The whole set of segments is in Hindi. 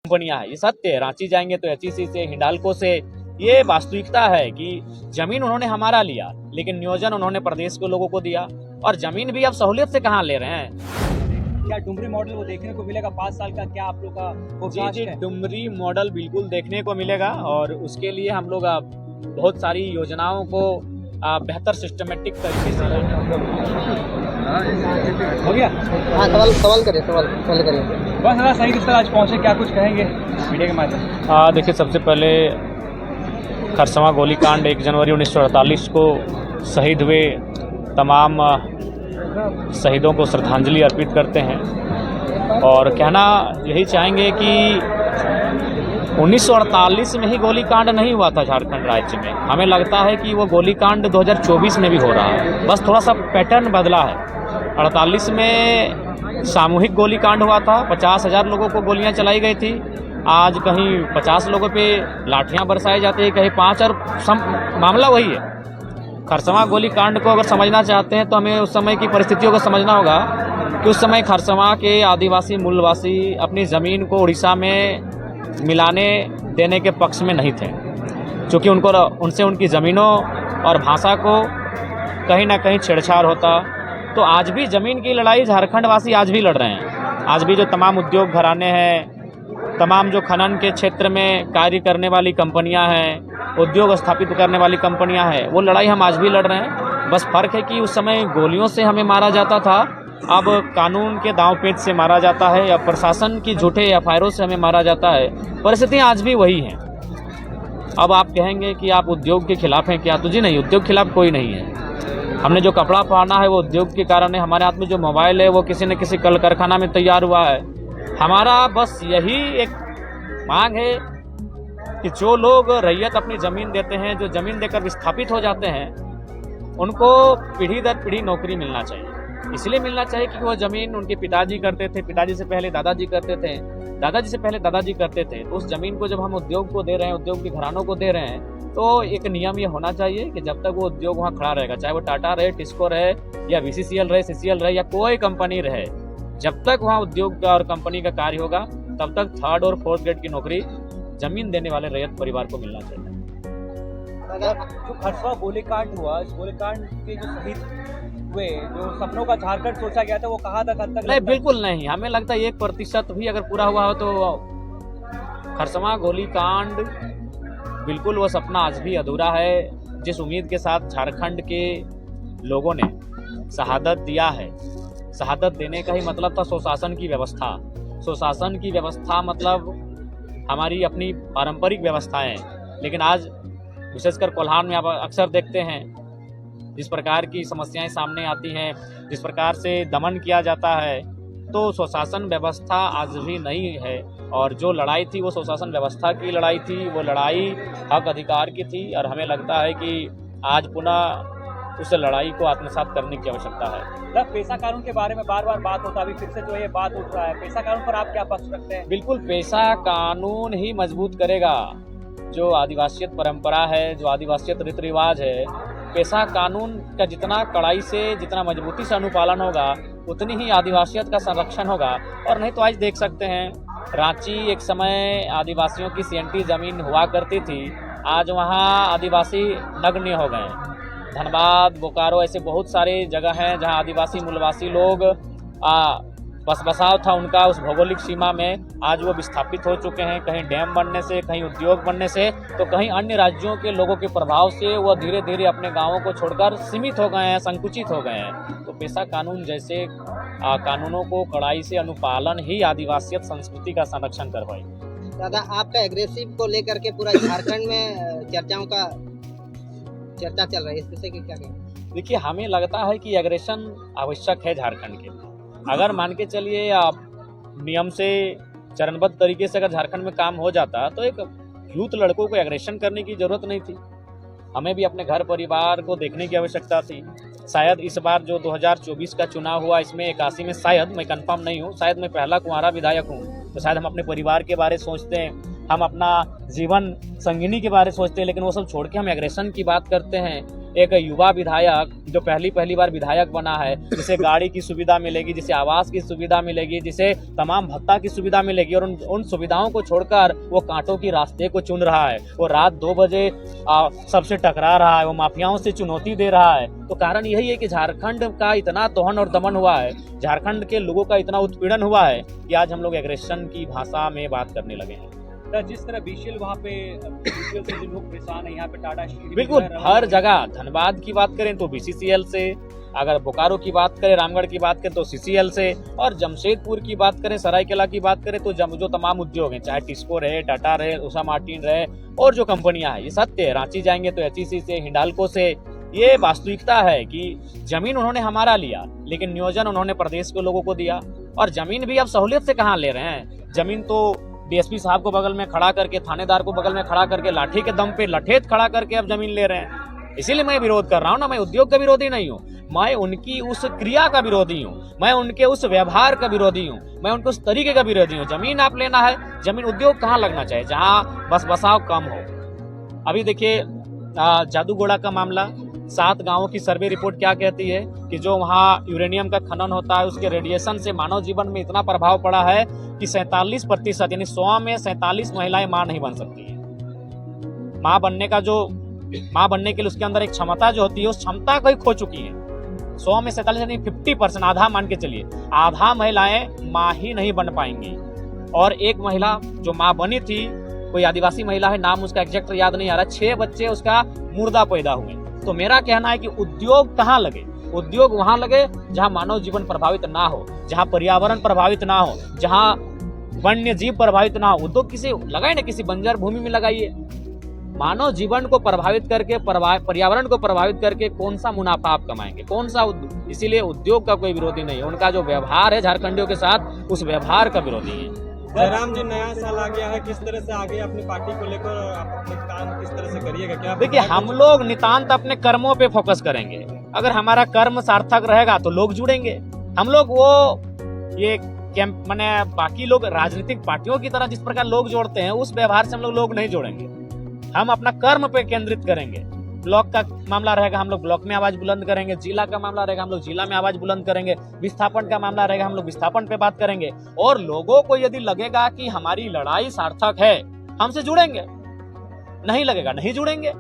कंपनियां हैं, ये सत्य है। रांची जाएंगे तो एचईसी से, हिंडाल्को से, ये वास्तविकता है कि जमीन उन्होंने हमारा लिया, लेकिन नियोजन उन्होंने प्रदेश के लोगों को दिया, और जमीन भी अब सहूलियत से कहाँ ले रहे हैं। क्या डुमरी मॉडल वो देखने को मिलेगा 5 साल का? क्या आप लोग का फोरकास्ट जी, है? डुमरी मॉडल बिल्कुल देखने को मिलेगा, और उसके लिए हम लोग बहुत सारी योजनाओं को बेहतर सिस्टमेटिक तरीके से हो गया। हाँ, सवाल करिए, सवाल पहले करिए। बस दादा, सही किस तरह आज पहुंचे, क्या कुछ कहेंगे मीडिया के माध्यम से? देखिए, सबसे पहले खरसवां गोलीकांड 1 जनवरी 1948 को शहीद हुए तमाम शहीदों को श्रद्धांजलि अर्पित करते हैं, और कहना यही चाहेंगे कि 1948 में ही गोलीकांड नहीं हुआ था झारखंड राज्य में। हमें लगता है कि वो गोलीकांड 2024 में भी हो रहा है, बस थोड़ा सा पैटर्न बदला है। 48 में सामूहिक गोलीकांड हुआ था, 50,000 लोगों को गोलियां चलाई गई थी। आज कहीं 50 लोगों पे लाठियां बरसाई जाती है, कहीं 5, और मामला वही है। खरसवां गोलीकांड को अगर समझना चाहते हैं तो हमें उस समय की परिस्थितियों को समझना होगा कि उस समय खरसवां के आदिवासी मूलवासी अपनी ज़मीन को उड़ीसा में मिलाने देने के पक्ष में नहीं थे, क्योंकि उनसे उनकी ज़मीनों और भाषा को कहीं ना कहीं छेड़छाड़ होता। तो आज भी ज़मीन की लड़ाई झारखंड वासी आज भी लड़ रहे हैं। आज भी जो तमाम उद्योग घराने हैं, तमाम जो खनन के क्षेत्र में कार्य करने वाली कंपनियां हैं, उद्योग स्थापित करने वाली कंपनियां हैं, वो लड़ाई हम आज भी लड़ रहे हैं। बस फ़र्क है कि उस समय गोलियों से हमें मारा जाता था, अब कानून के दांव पेच से मारा जाता है, या प्रशासन की झूठे एफआईआरों से हमें मारा जाता है। परिस्थितियाँ आज भी वही हैं। अब आप कहेंगे कि आप उद्योग के खिलाफ हैं क्या? तो जी नहीं, उद्योग के खिलाफ कोई नहीं है। हमने जो कपड़ा पहना है वो उद्योग के कारण है, हमारे हाथ में जो मोबाइल है वो किसी न किसी कल कारखाना में तैयार हुआ है। हमारा बस यही एक मांग है कि जो लोग रैयत अपनी ज़मीन देते हैं, जो ज़मीन देकर विस्थापित हो जाते हैं, उनको पीढ़ी दर पीढ़ी नौकरी मिलना चाहिए। इसलिए मिलना चाहिए कि वो ज़मीन उनके पिताजी करते थे, पिताजी से पहले दादाजी करते थे, दादाजी से पहले दादाजी करते थे। तो उस ज़मीन को जब हम उद्योग को दे रहे हैं, उद्योग के घरानों को दे रहे हैं, तो एक नियम ये होना चाहिए कि जब तक वो उद्योग वहाँ खड़ा रहेगा, चाहे वो टाटा रहे, टिस्को रहे, या बीसीसीएल रहे, सीसीएल रहे, या कोई कंपनी रहे, जब तक वहाँ उद्योग का और कंपनी का कार्य होगा, तब तक 3rd और 4th ग्रेड की नौकरी ज़मीन देने वाले रैयत परिवार को मिलना चाहिए। जो खरसवां गोलीकांड हुआ, इस गोलीकांड के जो शहीद हुए, जो सपनों का झारखंड सोचा गया था, वो कहाँ तक हद तक? नहीं, बिल्कुल नहीं। हमें लगता है 1% भी अगर पूरा हुआ हो तो खरसवां गोलीकांड बिल्कुल वो सपना आज भी अधूरा है। जिस उम्मीद के साथ झारखंड के लोगों ने शहादत दिया है, शहादत देने का ही मतलब था सुशासन की व्यवस्था। सुशासन की व्यवस्था मतलब हमारी अपनी पारंपरिक व्यवस्थाएं, लेकिन आज विशेषकर कोल्हान में आप अक्सर देखते हैं जिस प्रकार की समस्याएं सामने आती हैं, जिस प्रकार से दमन किया जाता है, तो सुशासन व्यवस्था आज भी नहीं है। और जो लड़ाई थी वो सुशासन व्यवस्था की लड़ाई थी, वो लड़ाई हक अधिकार की थी, और हमें लगता है कि आज पुनः उस लड़ाई को आत्मसात करने की आवश्यकता है। पेशा कानून के बारे में बार बार बात होता है, अभी फिर से जो ये बात उठ रहा है, पेशा कानून पर आप क्या पक्ष रखते हैं? बिल्कुल, पेशा कानून ही मजबूत करेगा जो आदिवासियत परंपरा है, जो आदिवासियत रीति रिवाज है। पेशा कानून का जितना कड़ाई से, जितना मजबूती से अनुपालन होगा, उतनी ही आदिवासियत का संरक्षण होगा। और नहीं तो आज देख सकते हैं, रांची एक समय आदिवासियों की सीएनटी ज़मीन हुआ करती थी, आज वहाँ आदिवासी नग्न हो गए। धनबाद, बोकारो, ऐसे बहुत सारे जगह हैं जहाँ आदिवासी मूलवासी लोग बस बसाव था उनका उस भौगोलिक सीमा में, आज वो विस्थापित हो चुके हैं। कहीं डैम बनने से, कहीं उद्योग बनने से, तो कहीं अन्य राज्यों के लोगों के प्रभाव से वो धीरे धीरे अपने गांवों को छोड़कर सीमित हो गए हैं, संकुचित हो गए हैं। तो पेशा कानून जैसे कानूनों को कड़ाई से अनुपालन ही आदिवासियत संस्कृति का संरक्षण करवाए। दादा, आपका एग्रेसिव को लेकर के पूरा झारखंड में चर्चाओं का चर्चा चल रही है, इससे क्या कहें? देखिए, हमें लगता है कि एग्रेशन आवश्यक है झारखंड के लिए। अगर मान के चलिए आप नियम से चरणबद्ध तरीके से अगर झारखंड में काम हो जाता, तो एक यूथ लड़कों को एग्रेशन करने की जरूरत नहीं थी। हमें भी अपने घर परिवार को देखने की आवश्यकता थी। शायद इस बार जो 2024 का चुनाव हुआ, इसमें 81 में, शायद, मैं कंफर्म नहीं हूँ, शायद मैं पहला कुंवारा विधायक हूँ, तो शायद हम अपने परिवार के बारे सोचते हैं, हम अपना जीवन संगिनी के बारे सोचते हैं, लेकिन वो सब छोड़ के हम एग्रेशन की बात करते हैं। एक युवा विधायक जो पहली बार विधायक बना है, जिसे गाड़ी की सुविधा मिलेगी, जिसे आवास की सुविधा मिलेगी, जिसे तमाम भत्ता की सुविधा मिलेगी, और उन सुविधाओं को छोड़कर वो कांटों की रास्ते को चुन रहा है। वो रात 2 बजे सबसे टकरा रहा है, वो माफियाओं से चुनौती दे रहा है। तो कारण यही है कि झारखंड का इतना दोहन और दमन हुआ है, झारखंड के लोगों का इतना उत्पीड़न हुआ है कि आज हम लोग एग्रेशन की भाषा में बात करने लगे हैं। जिस तरह बीसीएल वहाँ पे बीसीएल से जो लोग परेशान है, यहाँ पे टाटा स्टील बिल्कुल हर जगह, धनबाद की बात करें तो बीसीसीएल से, अगर बोकारो की बात करें, रामगढ़ की बात करें तो सीसीएल से, और जमशेदपुर की बात करें, सरायकेला की बात करें तो जो तमाम उद्योग हैं, चाहे टिस्को रहे, टाटा रहे, उषा मार्टिन रहे, और जो कंपनियां हैं, ये सत्य है। रांची जाएंगे तो एचईसी से, हिंडाल्को से। ये वास्तविकता है कि जमीन उन्होंने हमारा लिया, लेकिन नियोजन उन्होंने प्रदेश के लोगों को दिया। और जमीन भी अब सहूलियत से कहाँ ले रहे हैं, जमीन तो डीएसपी साहब को बगल में खड़ा करके, थानेदार को बगल में खड़ा करके, लाठी के दम पे लठेत खड़ा करके अब जमीन ले रहे हैं। इसीलिए मैं विरोध कर रहा हूँ ना, मैं उद्योग का विरोधी नहीं हूँ, मैं उनकी उस क्रिया का विरोधी हूँ, मैं उनके उस व्यवहार का विरोधी हूँ, मैं उनके उस तरीके का विरोधी हूँ। जमीन आप लेना है, जमीन उद्योग कहाँ लगना चाहिए, जहाँ बस बसाव कम हो। अभी देखिए जादूगोड़ा का मामला, 7 गांवों की सर्वे रिपोर्ट क्या कहती है कि जो वहाँ यूरेनियम का खनन होता है, उसके रेडिएशन से मानव जीवन में इतना प्रभाव पड़ा है कि 47% यानी 100 में 47 महिलाएं मां नहीं बन सकती है। मां बनने के लिए उसके अंदर एक क्षमता जो होती है, उस क्षमता को ही खो चुकी है। 100 में 47 यानी 50%, आधा मान के चलिए, आधा महिलाएं मां ही नहीं बन पाएंगी। और एक महिला जो मां बनी थी, कोई आदिवासी महिला है, नाम उसका एग्जैक्ट याद नहीं आ रहा, 6 बच्चे उसका मुर्दा पैदा हुए। तो मेरा कहना है कि उद्योग कहाँ लगे, उद्योग वहां लगे जहां मानव जीवन प्रभावित ना हो, जहां पर्यावरण प्रभावित ना हो, जहां वन्य जीव प्रभावित ना हो। उद्योग किसी लगाए ना, किसी बंजर भूमि में लगाइए। मानव जीवन को प्रभावित करके, पर्यावरण को प्रभावित करके कौन सा मुनाफा आप कमाएंगे, कौन सा इसीलिए उद्योग का कोई विरोधी नहीं है, उनका जो व्यवहार है झारखंडियों के साथ, उस व्यवहार का विरोधी है। जयराम जी, नया साल आ गया है, किस तरह से आगे अपनी पार्टी को लेकर आप अपने काम किस तरह से करिएगा? क्या देखिए, हम लोग नितांत अपने कर्मों पे फोकस करेंगे। अगर हमारा कर्म सार्थक रहेगा तो लोग जुड़ेंगे। हम लोग वो ये कैंप माने बाकी लोग राजनीतिक पार्टियों की तरह जिस प्रकार लोग जोड़ते हैं, उस व्यवहार से हम लोग नहीं जोड़ेंगे। हम अपना कर्म पे केंद्रित करेंगे। ब्लॉक का मामला रहेगा, हम लोग ब्लॉक में आवाज बुलंद करेंगे। जिला का मामला रहेगा, हम लोग जिला में आवाज बुलंद करेंगे। विस्थापन का मामला रहेगा, हम लोग विस्थापन पे बात करेंगे। और लोगों को यदि लगेगा कि हमारी लड़ाई सार्थक है, हमसे जुड़ेंगे, नहीं लगेगा नहीं जुड़ेंगे।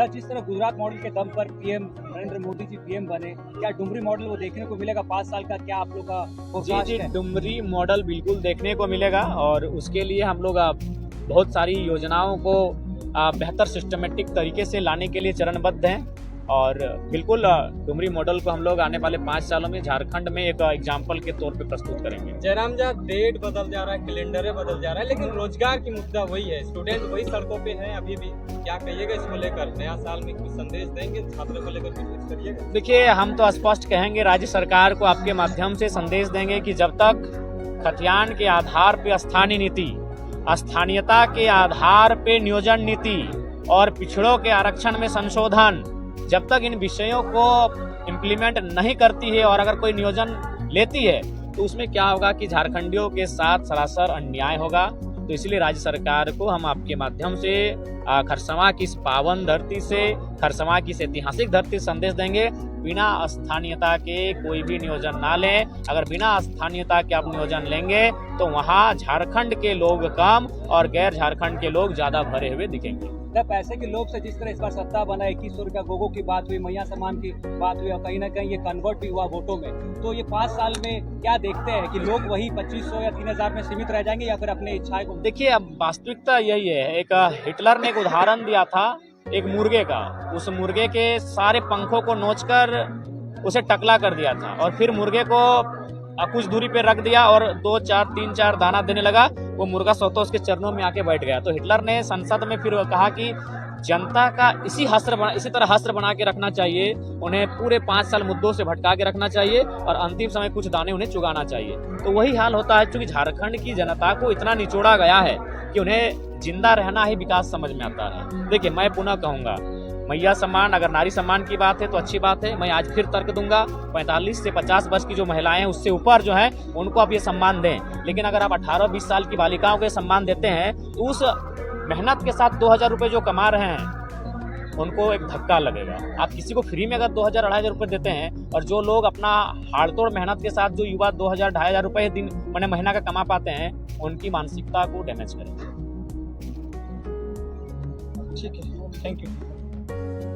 जिस तरह गुजरात मॉडल के दम पर पीएम नरेंद्र मोदी जी पीएम बने, क्या डुमरी मॉडल वो देखने को मिलेगा 5 साल का? क्या आप लोग का जी डुमरी मॉडल बिल्कुल देखने को मिलेगा, और उसके लिए हम लोग बहुत सारी योजनाओं को बेहतर सिस्टमेटिक तरीके से लाने के लिए चरणबद्ध हैं। और बिल्कुल डुमरी मॉडल को हम लोग आने वाले 5 सालों में झारखंड में एक एग्जाम्पल के तौर पे प्रस्तुत करेंगे। जयराम जी, डेट बदल जा रहा है, कैलेंडर बदल जा रहा है, लेकिन रोजगार की मुद्दा वही है, स्टूडेंट वही सड़कों पे हैं अभी भी। क्या कहिएगा इसको लेकर? नया साल में कुछ संदेश देंगे छात्रों को लेकर, कुछ करिएगा? देखिए, हम तो स्पष्ट कहेंगे, राज्य सरकार को आपके माध्यम से संदेश देंगे कि जब तक खतियान के आधार पे स्थानीय नीति, स्थानीयता के आधार पे नियोजन नीति और पिछड़ों के आरक्षण में संशोधन, जब तक इन विषयों को इम्प्लीमेंट नहीं करती है, और अगर कोई नियोजन लेती है तो उसमें क्या होगा कि झारखंडियों के साथ सरासर अन्याय होगा। तो इसलिए राज्य सरकार को हम आपके माध्यम से खरसवां की इस पावन धरती से, खरसवां की इस ऐतिहासिक धरती से संदेश देंगे, बिना स्थानीयता के कोई भी नियोजन ना लें। अगर बिना स्थानीयता के आप नियोजन लेंगे तो वहाँ झारखंड के लोग कम और गैर झारखंड के लोग ज्यादा भरे हुए दिखेंगे। पैसे के लोभ से जिस तरह इस बार सत्ता बना, 2100 रुपया गोगो की बात हुई, मैया सम्मान की बात हुई, और कहीं ना कहीं ये कन्वर्ट भी हुआ वोटों में। तो ये 5 साल में क्या देखते हैं कि लोग वही 2500 या 3000 में सीमित रह जाएंगे, या फिर अपने इच्छाएं को? देखिए, अब वास्तविकता यही है। एक हिटलर ने एक उदाहरण दिया था एक मुर्गे का, उस मुर्गे के सारे पंखों को नोचकर उसे टकला कर दिया था, और फिर मुर्गे को कुछ दूरी पे रख दिया और 3-4 दाना देने लगा। वो मुर्गा स्वतः उसके चरणों में आके बैठ गया। तो हिटलर ने संसद में फिर कहा कि जनता का इसी तरह हस्त्र बना के रखना चाहिए, उन्हें पूरे 5 साल मुद्दों से भटका के रखना चाहिए, और अंतिम समय कुछ दाने उन्हें चुगाना चाहिए। तो वही हाल होता है, क्योंकि झारखंड की जनता को इतना निचोड़ा गया है कि उन्हें जिंदा रहना ही विकास समझ में आता है। देखिए, मैं पुनः कहूंगा, मैया सम्मान, अगर नारी सम्मान की बात है तो अच्छी बात है। मैं आज फिर तर्क दूंगा, 45 से 50 वर्ष की जो महिलाएं हैं, उससे ऊपर जो है, उनको आप ये सम्मान दें। लेकिन अगर आप 18-20 साल की बालिकाओं को सम्मान देते हैं तो उस मेहनत के साथ 2000 रुपये जो कमा रहे हैं, उनको एक धक्का लगेगा। आप किसी को फ्री में अगर 2000-2500 रुपये देते हैं और जो लोग अपना हाड़तोड़ मेहनत के साथ जो युवा 2000-2500 रुपये दिन मैंने महीना का कमा पाते हैं, उनकी मानसिकता को डैमेज करेंगे। ठीक है, थैंक यू।